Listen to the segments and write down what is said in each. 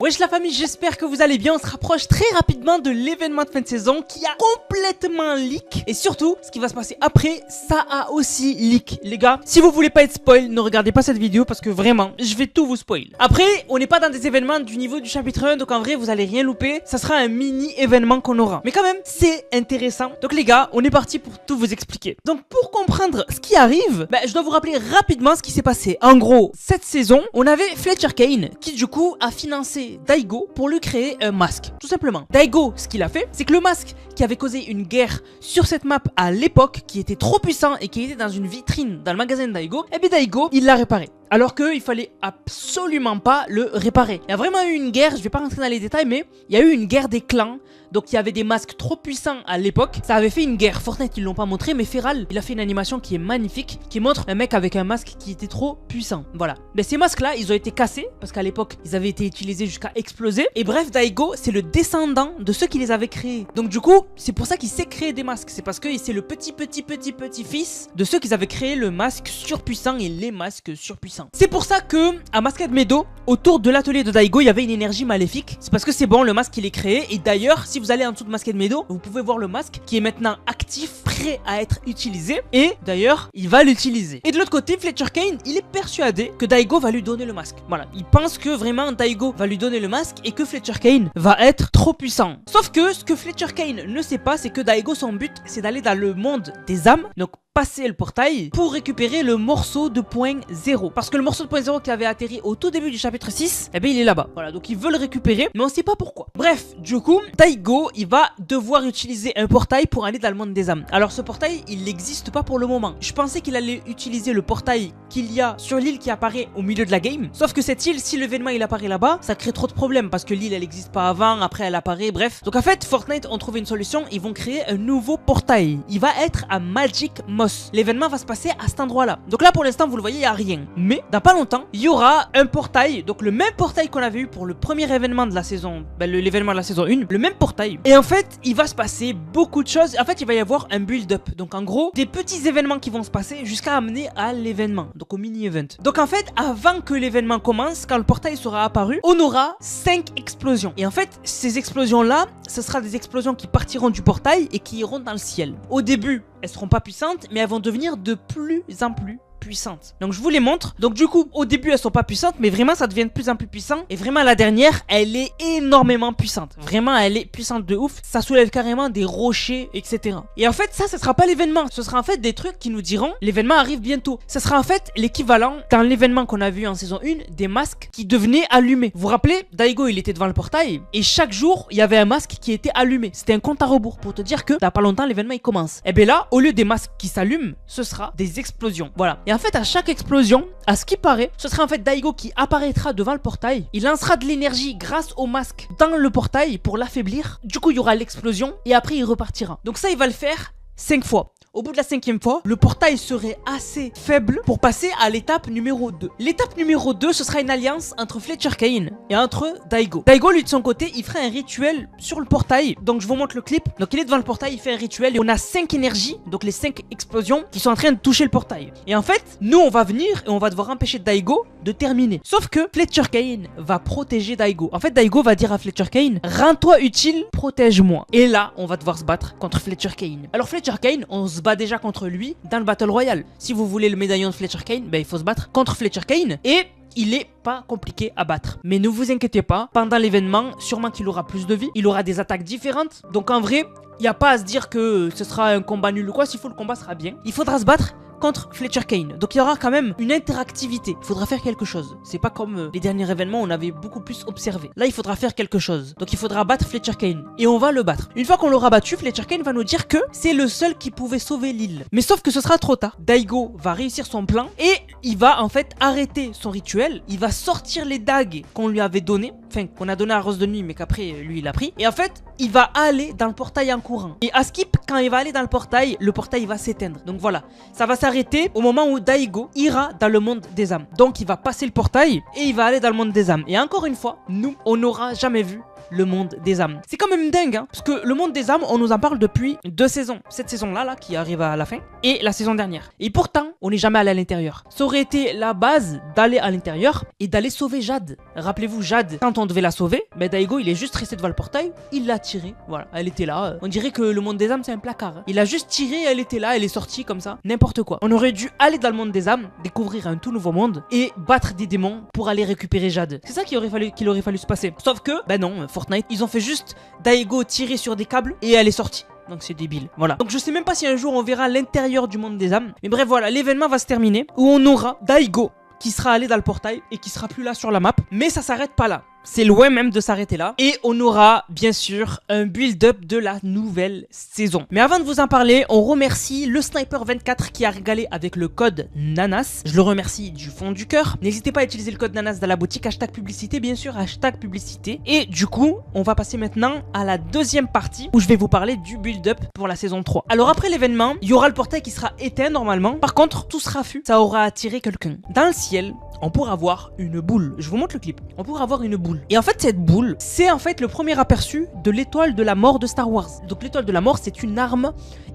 Wesh la famille, j'espère que vous allez bien. On se rapproche très rapidement de l'événement de fin de saison qui a complètement leak. Et surtout, ce qui va se passer après, ça a aussi leak. Les gars, si vous voulez pas être spoil, ne regardez pas cette vidéo parce que vraiment, je vais tout vous spoil. Après, on n'est pas dans des événements du niveau du chapitre 1, donc en vrai, vous allez rien louper. Ça sera un mini événement qu'on aura. Mais quand même, c'est intéressant. Donc les gars, on est parti pour tout vous expliquer. Donc pour comprendre ce qui arrive, je dois vous rappeler rapidement ce qui s'est passé. En gros, cette saison, on avait Fletcher Kane qui du coup a financé Daigo pour lui créer un masque, tout simplement. Daigo, ce qu'il a fait, c'est que le masque qui avait causé une guerre sur cette map à l'époque, qui était trop puissant et qui était dans une vitrine dans le magasin de Daigo, et bien Daigo, il l'a réparé. Alors qu'il fallait absolument pas le réparer. Il y a vraiment eu une guerre, je vais pas rentrer dans les détails, mais il y a eu une guerre des clans. Donc il y avait des masques trop puissants à l'époque. Ça avait fait une guerre. Fortnite ils l'ont pas montré, mais Feral il a fait une animation qui est magnifique, qui montre un mec avec un masque qui était trop puissant. Voilà. Mais ces masques là, ils ont été cassés parce qu'à l'époque ils avaient été utilisés jusqu'à exploser. Et bref, Daigo c'est le descendant de ceux qui les avaient créés. Donc du coup c'est pour ça qu'il sait créer des masques. C'est parce que c'est le petit fils de ceux qui avaient créé le masque surpuissant et les masques surpuissants. C'est pour ça que à Masked Meadow, autour de l'atelier de Daigo, il y avait une énergie maléfique. C'est parce que c'est bon, le masque il est créé. Et d'ailleurs, si vous allez en dessous de Masked Meadow, vous pouvez voir le masque qui est maintenant actif, prêt à être utilisé. Et d'ailleurs, il va l'utiliser. Et de l'autre côté, Fletcher Kane, il est persuadé que Daigo va lui donner le masque. Voilà, il pense que vraiment Daigo va lui donner le masque et que Fletcher Kane va être trop puissant. Sauf que ce que Fletcher Kane ne sait pas, c'est que Daigo, son but, c'est d'aller dans le monde des âmes. Donc passer le portail pour récupérer le morceau de point 0. Parce que le morceau de point 0 qui avait atterri au tout début du chapitre 6, eh bien il est là-bas. Voilà, donc ils veulent le récupérer, mais on sait pas pourquoi. Bref, du coup, Daigo, il va devoir utiliser un portail pour aller dans le monde des âmes. Alors ce portail, il n'existe pas pour le moment. Je pensais qu'il allait utiliser le portail qu'il y a sur l'île qui apparaît au milieu de la game. Sauf que cette île, si l'événement il apparaît là-bas, ça crée trop de problèmes parce que l'île elle n'existe pas avant, après elle apparaît, bref. Donc en fait, Fortnite ont trouvé une solution, ils vont créer un nouveau portail. Il va être à Magic Moss. L'événement va se passer à cet endroit-là. Donc là, pour l'instant, vous le voyez, il n'y a rien. Mais dans pas longtemps, il y aura un portail. Donc le même portail qu'on avait eu pour le premier événement de la saison, l'événement de la saison 1, le même portail. Et en fait, il va se passer beaucoup de choses. En fait, il va y avoir un build-up. Donc en gros, des petits événements qui vont se passer jusqu'à amener à l'événement. Donc au mini-event. Donc en fait, avant que l'événement commence, quand le portail sera apparu, on aura 5 explosions. Et en fait, ces explosions-là, ce sera des explosions qui partiront du portail et qui iront dans le ciel. Au début, elles seront pas puissantes, mais elles vont devenir de plus en plus puissantes. Donc je vous les montre. Donc du coup, au début, elles sont pas puissantes, mais vraiment, ça devient de plus en plus puissant. Et vraiment, la dernière, elle est énormément puissante. Vraiment, elle est puissante de ouf. Ça soulève carrément des rochers, etc. Et en fait, ça sera pas l'événement. Ce sera en fait des trucs qui nous diront l'événement arrive bientôt. Ça sera en fait l'équivalent dans l'événement qu'on a vu en saison 1 des masques qui devenaient allumés. Vous vous rappelez, Daigo, il était devant le portail et chaque jour, il y avait un masque qui était allumé. C'était un compte à rebours pour te dire que dans pas longtemps, l'événement il commence. Et bien là, au lieu des masques qui s'allument, ce sera des explosions. Voilà. Et en fait, à chaque explosion, à ce qui paraît, ce sera en fait Daigo qui apparaîtra devant le portail. Il lancera de l'énergie grâce au masque dans le portail pour l'affaiblir. Du coup, il y aura l'explosion et après, il repartira. Donc ça, il va le faire 5 fois. Au bout de la 5e fois, le portail serait assez faible pour passer à l'étape numéro 2. L'étape numéro 2, ce sera une alliance entre Fletcher Kane et entre Daigo. Daigo, lui, de son côté, il ferait un rituel sur le portail. Donc, je vous montre le clip. Donc, il est devant le portail, il fait un rituel. Et on a 5 énergies, donc les 5 explosions qui sont en train de toucher le portail. Et en fait, nous, on va venir et on va devoir empêcher Daigo de terminer. Sauf que Fletcher Kane va protéger Daigo. En fait, Daigo va dire à Fletcher Kane, rends-toi utile, protège-moi. Et là, on va devoir se battre contre Fletcher Kane. Alors, Fletcher Kane, on se bat déjà contre lui dans le Battle Royale. Si vous voulez le médaillon de Fletcher Kane, il faut se battre contre Fletcher Kane et il est pas compliqué à battre. Mais ne vous inquiétez pas, pendant l'événement, sûrement qu'il aura plus de vie, il aura des attaques différentes. Donc en vrai, il n'y a pas à se dire que ce sera un combat nul ou quoi. S'il faut, le combat sera bien. Il faudra se battre contre Fletcher Kane. Donc il y aura quand même une interactivité. Il faudra faire quelque chose. C'est pas comme les derniers événements où on avait beaucoup plus observé. Là, il faudra faire quelque chose. Donc il faudra battre Fletcher Kane. Et on va le battre. Une fois qu'on l'aura battu, Fletcher Kane va nous dire que c'est le seul qui pouvait sauver l'île. Mais sauf que ce sera trop tard. Daigo va réussir son plan et il va en fait arrêter son rituel. Il va sortir les dagues qu'on lui avait données. Enfin, qu'on a donné à Rose de Nuit, mais qu'après, lui, il a pris. Et en fait, il va aller dans le portail en courant. Et à Skip, quand il va aller dans le portail va s'éteindre. Donc voilà, ça va s'arrêter au moment où Daigo ira dans le monde des âmes. Donc il va passer le portail et il va aller dans le monde des âmes. Et encore une fois, nous, on n'aura jamais vu le monde des âmes. C'est quand même dingue, hein, parce que le monde des âmes, on nous en parle depuis 2 saisons. Cette saison-là, là, qui arrive à la fin, et la saison dernière. Et pourtant, on n'est jamais allé à l'intérieur. Ça aurait été la base d'aller à l'intérieur et d'aller sauver Jade. Rappelez-vous, Jade, quand on devait la sauver, ben Daigo, il est juste resté devant le portail, il l'a tiré, voilà, elle était là. On dirait que le monde des âmes, c'est un placard. Hein. Il a juste tiré, elle était là, elle est sortie comme ça, n'importe quoi. On aurait dû aller dans le monde des âmes, découvrir un tout nouveau monde et battre des démons pour aller récupérer Jade. C'est ça qu'il aurait fallu se passer. Sauf que, ben non, Fortnite, ils ont fait juste Daigo tirer sur des câbles et elle est sortie. Donc c'est débile, voilà. Donc je sais même pas si un jour on verra l'intérieur du monde des âmes. Mais bref, voilà, l'événement va se terminer où on aura Daigo qui sera allé dans le portail et qui sera plus là sur la map. Mais ça s'arrête pas là. C'est loin même de s'arrêter là. Et on aura bien sûr un build-up de la nouvelle saison. Mais avant de vous en parler, on remercie le Sniper24 qui a régalé avec le code NANAS. Je le remercie du fond du cœur. N'hésitez pas à utiliser le code NANAS dans la boutique. Hashtag publicité, bien sûr, hashtag publicité. Et du coup, on va passer maintenant à la deuxième partie où je vais vous parler du build-up pour la saison 3. Alors après l'événement, il y aura le portail qui sera éteint normalement. Par contre, tout sera fût. Ça aura attiré quelqu'un. Dans le ciel, on pourra voir une boule. Je vous montre le clip. On pourra voir une boule. Et en fait, cette boule, c'est en fait le premier aperçu de l'étoile de la mort de Star Wars. Donc l'étoile de la mort, c'est une arme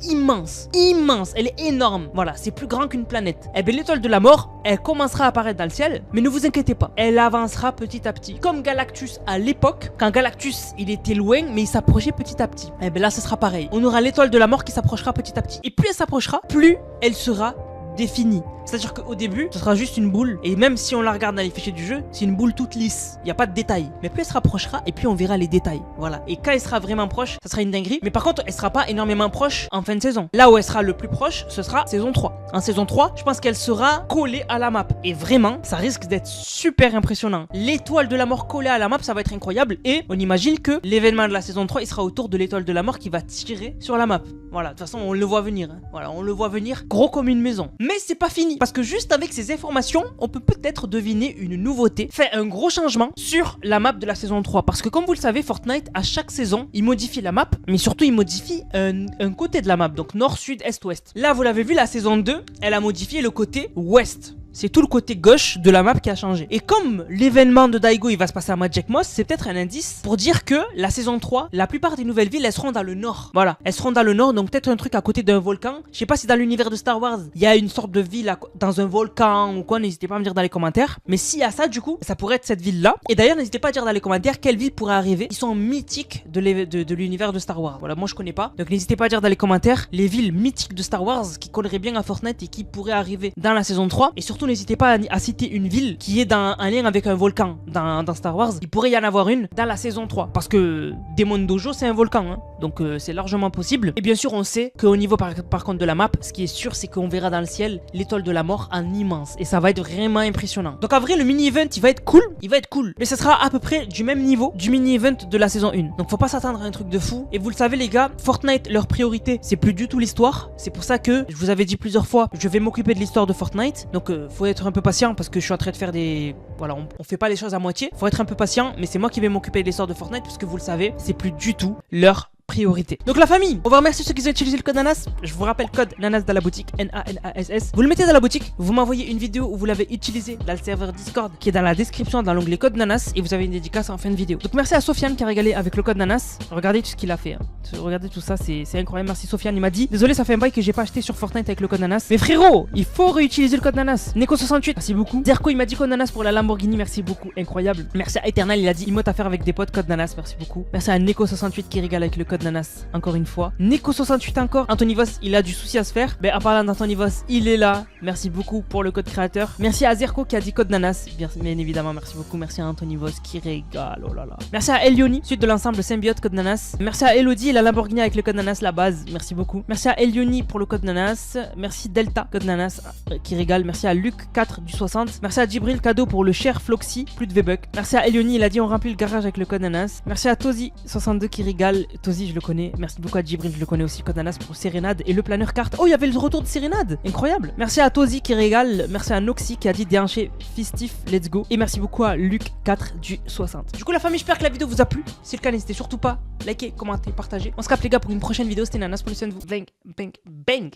immense. Immense. Elle est énorme. Voilà, c'est plus grand qu'une planète. Et bien l'étoile de la mort, elle commencera à apparaître dans le ciel. Mais ne vous inquiétez pas. Elle avancera petit à petit. Comme Galactus à l'époque. Quand Galactus, il était loin, mais il s'approchait petit à petit. Et bien là, ce sera pareil. On aura l'étoile de la mort qui s'approchera petit à petit. Et plus elle s'approchera, plus elle sera définie. C'est-à-dire qu'au début, ce sera juste une boule. Et même si on la regarde dans les fichiers du jeu, c'est une boule toute lisse. Il n'y a pas de détails. Mais plus elle se rapprochera, et plus on verra les détails. Voilà. Et quand elle sera vraiment proche, ça sera une dinguerie. Mais par contre, elle sera pas énormément proche en fin de saison. Là où elle sera le plus proche, ce sera saison 3. En saison 3, je pense qu'elle sera collée à la map. Et vraiment, ça risque d'être super impressionnant. L'étoile de la mort collée à la map, ça va être incroyable. Et on imagine que l'événement de la saison 3, il sera autour de l'étoile de la mort qui va tirer sur la map. Voilà. De toute façon, on le voit venir. Hein. Voilà, on le voit venir gros comme une maison. Mais c'est pas fini. Parce que juste avec ces informations, on peut peut-être deviner une nouveauté, fait un gros changement sur la map de la saison 3. Parce que comme vous le savez, Fortnite, à chaque saison, il modifie la map, mais surtout il modifie un côté de la map, donc nord, sud, est, ouest. Là, vous l'avez vu, la saison 2, elle a modifié le côté ouest. C'est tout le côté gauche de la map qui a changé. Et comme l'événement de Daigo il va se passer à Magic Moss, c'est peut-être un indice pour dire que la saison 3, la plupart des nouvelles villes, elles seront dans le nord. Voilà, elles seront dans le nord, donc peut-être un truc à côté d'un volcan. Je sais pas si dans l'univers de Star Wars, il y a une sorte de ville dans un volcan ou quoi, n'hésitez pas à me dire dans les commentaires. Mais s'il y a ça, du coup, ça pourrait être cette ville-là. Et d'ailleurs, n'hésitez pas à dire dans les commentaires quelle ville pourrait arriver. Ils sont mythiques de l'univers de Star Wars. Voilà, moi je connais pas. Donc n'hésitez pas à dire dans les commentaires les villes mythiques de Star Wars qui colleraient bien à Fortnite et qui pourraient arriver dans la saison 3. Et surtout, n'hésitez pas à citer une ville qui est dans un lien avec un volcan dans Star Wars. Il pourrait y en avoir une dans la saison 3 parce que Demon Dojo c'est un volcan hein. Donc c'est largement possible. Et bien sûr on sait qu'au niveau par contre de la map, ce qui est sûr c'est qu'on verra dans le ciel l'étoile de la mort en immense et ça va être vraiment impressionnant. Donc en vrai le mini-event il va être cool, mais ça sera à peu près du même niveau du mini-event de la saison 1. Donc faut pas s'attendre à un truc de fou. Et vous le savez les gars, Fortnite leur priorité c'est plus du tout l'histoire. C'est pour ça que je vous avais dit plusieurs fois, je vais m'occuper de l'histoire de Fortnite. Donc faut être un peu patient parce que je suis en train de faire des... Voilà, on fait pas les choses à moitié. Faut être un peu patient, mais c'est moi qui vais m'occuper de l'histoire de Fortnite parce que vous le savez, c'est plus du tout leur priorité. Donc la famille, on va remercier ceux qui ont utilisé le code NANAS. Je vous rappelle code NANAS dans la boutique, NANASS. Vous le mettez dans la boutique, vous m'envoyez une vidéo où vous l'avez utilisé dans le serveur Discord qui est dans la description dans l'onglet code NANAS et vous avez une dédicace en fin de vidéo. Donc merci à Sofiane qui a régalé avec le code NANAS. Regardez tout ce qu'il a fait. Hein. Regardez tout ça, c'est incroyable. Merci Sofiane, il m'a dit désolé, ça fait un bail que j'ai pas acheté sur Fortnite avec le code NANAS. Mais frérot, il faut réutiliser le code NANAS. Neko68, merci beaucoup. Zerko, il m'a dit code NANAS pour la Lamborghini, merci beaucoup, incroyable. Merci à Eternal, il a dit emote à faire avec des potes, code NANAS, merci beaucoup. Merci à Neko68 qui régale avec le code NANAS. Encore une fois. Neko68 encore. Anthony Voss, il a du souci à se faire. Ben, en parlant d'Anthony Voss, il est là. Merci beaucoup pour le code créateur. Merci à Zerko qui a dit code NANAS. Bien évidemment, merci beaucoup. Merci à Anthony Voss qui régale. Oh là là. Merci à Elioni, suite de l'ensemble Symbiote, code NANAS. Merci à Elodie et la Lamborghini avec le code NANAS, la base. Merci beaucoup. Merci à Elioni pour le code NANAS. Merci Delta, code NANAS qui régale. Merci à Luc 4 du 60. Merci à Djibril cadeau pour le cher Floxy, plus de V-Bucks. Merci à Elioni, il a dit on remplit le garage avec le code NANAS. Merci à Tozy 62 qui régale. Tozy, je le connais. Merci beaucoup à Djibril, je le connais aussi, code NANAS pour Sérénade et le planeur carte. Oh, il y avait le retour de Sérénade, incroyable. Merci à Tozy qui régale, merci à Noxy qui a dit déhanché fistif, let's go. Et merci beaucoup à Luc 4 du 60. Du coup la famille, j'espère que la vidéo vous a plu. Si c'est le cas, n'hésitez surtout pas, likez, commentez, partagez. On se capte les gars pour une prochaine vidéo, c'était Nanas, prenez soin de vous. Bang, bang, bang.